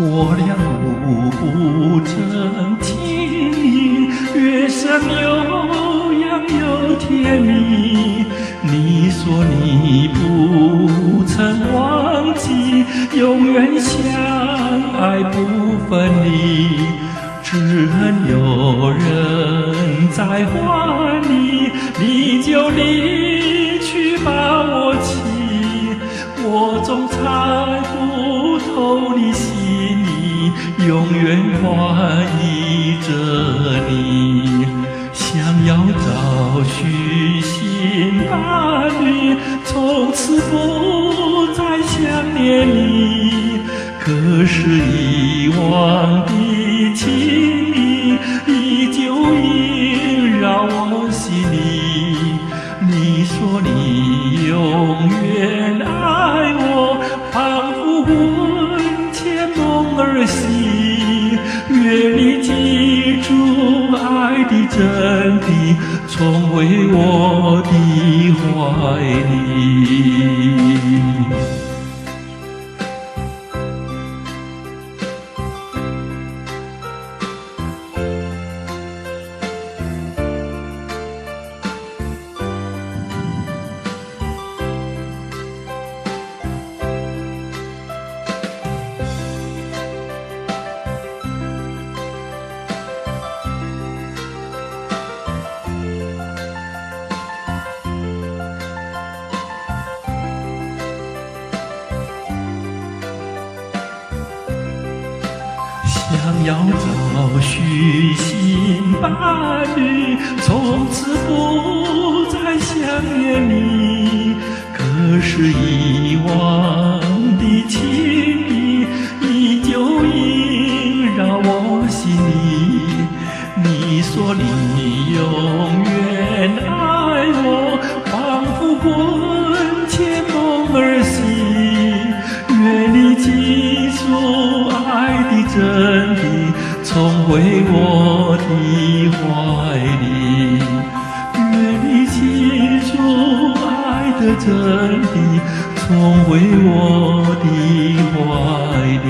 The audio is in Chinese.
我俩互不争情，月升悠扬又甜蜜。你说你不曾忘记，永远相爱不分离。只恨有人在怀里，你就离去把我弃。我总猜不透你心意，永远怀疑着你。想要找寻新伴侣，从此不再想念你。可是以往的情谊依旧萦绕我心里。你说你永远爱我，仿佛魂牵梦儿系。愿你记住爱的真谛，重回我的怀里。想要找寻新伴侣，从此不再想念你。可是以往的情谊依旧萦绕我心里。你说你永远爱我，仿佛魂牵梦儿系。愿你记住爱的真谛，重回我的怀里。愿你记住爱的真谛，重回我的怀里。